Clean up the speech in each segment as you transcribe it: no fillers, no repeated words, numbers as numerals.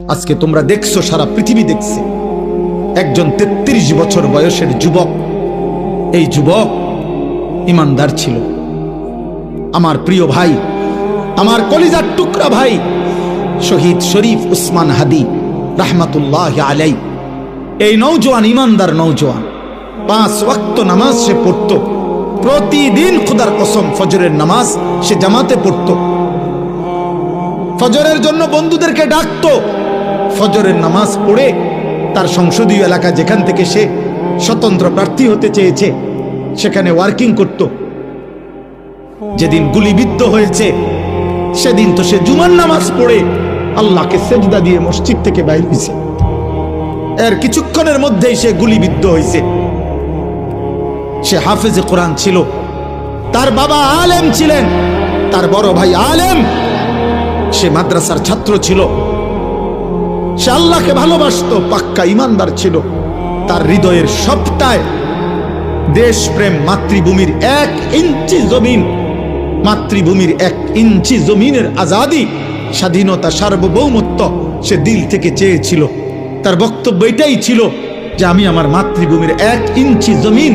আজকে তোমরা দেখছো, সারা পৃথিবী দেখছে, একজন ৩৩ বছর বয়সের যুবক। এই যুবক ইমানদার ছিল। আমার প্রিয় ভাই, আমার কলিজার টুকরা ভাই শহীদ শরীফ উসমান হাদি রাহমাতুল্লাহ আলাই, এই নওজোয়ান ইমানদার নওজোয়ান 5 ওয়াক্ত নামাজ সে পড়ত। প্রতিদিন খোদার কসম ফজরের নামাজ সে জামাতে পড়ত। ফজরের জন্য বন্ধুদেরকে ডাকতো। ফজরের নামাজ পড়ে তার সংসদীয় এলাকা, যেখান থেকে সে স্বতন্ত্র প্রার্থী হতে চেয়েছে, সেখানে ওয়ার্কিং করত। যেদিন গুলিবিদ্ধ হয়েছে সেদিন তো সে জুমার নামাজ পড়ে আল্লাহকে সেজদা দিয়ে মসজিদ থেকে বাইর হয়েছে। এর কিছুক্ষণের মধ্যেই সে গুলিবিদ্ধ হয়েছে। সে হাফেজে কোরআন ছিল, তার বাবা আলেম ছিলেন, তার বড় ভাই আলেম, সে মাদ্রাসার ছাত্র ছিল, সে আল্লাহকে ভালোবাসতো, পাক্কা ইমানদার ছিল। তার হৃদয়ের সবটায় দেশপ্রেম, মাতৃভূমির 1 ইঞ্চি জমিন, মাতৃভূমির 1 ইঞ্চি জমিনের আজাদি, স্বাধীনতা, সার্বভৌমত্ব সে দিল থেকে চেয়েছিল। তার বক্তব্য এটাই ছিল যে আমি আমার মাতৃভূমির 1 ইঞ্চি জমিন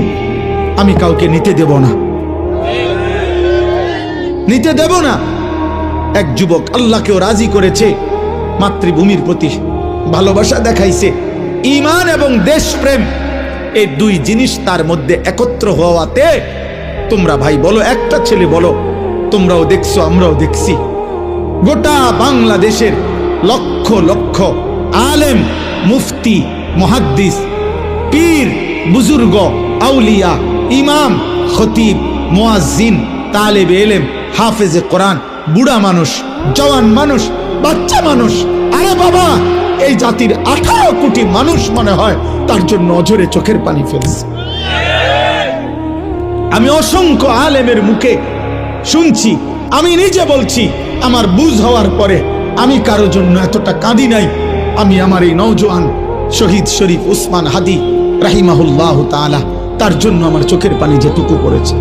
আমি কাউকে নিতে দেব না, নিতে দেব না। এক যুবক আল্লাহকেও রাজি করেছে, মাতৃভূমির প্রতি ভালোবাসা দেখাইছে। ঈমান এবং দেশপ্রেম, এই 2 জিনিস তার মধ্যে একত্র হওয়াতে, তোমরা ভাই বলো, একটা ছেলে বলো, তোমরাও দেখছো আমরাও দেখছি, গোটা বাংলাদেশের লক্ষ লক্ষ আলেম, মুফতি, মুহাদ্দিস, পীর, বুজুর্গ, আউলিয়া, ইমাম, খতিব, মুয়াজ্জিন, তালেবে ইলম, হাফেজে কোরআন, বুড়া মানুষ, জওয়ান মানুষ, বাচ্চা মানুষ, আরে বাবা, এই জাতির 18 কোটি মানুষ মনে হয় তার জন্য অঝরে চোখের পানি ফেলছে। আমি অসংখ্য আলেমের মুখে শুনছি, আমি নিজে বলছি, আমার বুঝ হওয়ার পরে আমি কারো জন্য এতটা কাঁদি নাই। আমি আমার এই নওজোয়ান শহীদ শরীফ উসমান হাদি রাহিমাহুল্লাহ তাআলা, তার জন্য আমার চোখের পানি যেটুকু পড়েছে।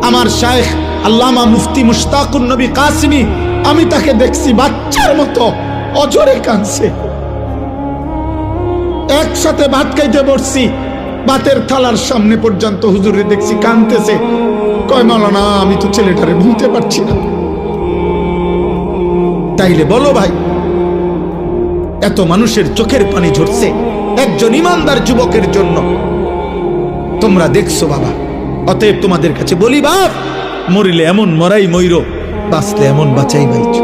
আমার শায়েখ আল্লামা মুফতি মুশতাকুন নবী কাসিমি, আমি তাকে দেখছি বাচ্চার মতো অজরে কাঁদছে। একসাথে ভাত খাইতে বসছি, ভাতের থালার সামনে পর্যন্ত হুজুরে দেখছি কাঁদতেছে। কয় মাওলানা, আমি তো ছেলেটারে ভুলতে পারছি না। তাইলে বলো ভাই, এত মানুষের চোখের পানি ঝরছে একজন ইমানদার যুবকের জন্য, তোমরা দেখছো বাবা। অতএব তোমাদের কাছে বলি, বাপ, মরিলে এমন মরাই মইরো, বাঁচলে এমন বাঁচাই বাইছো।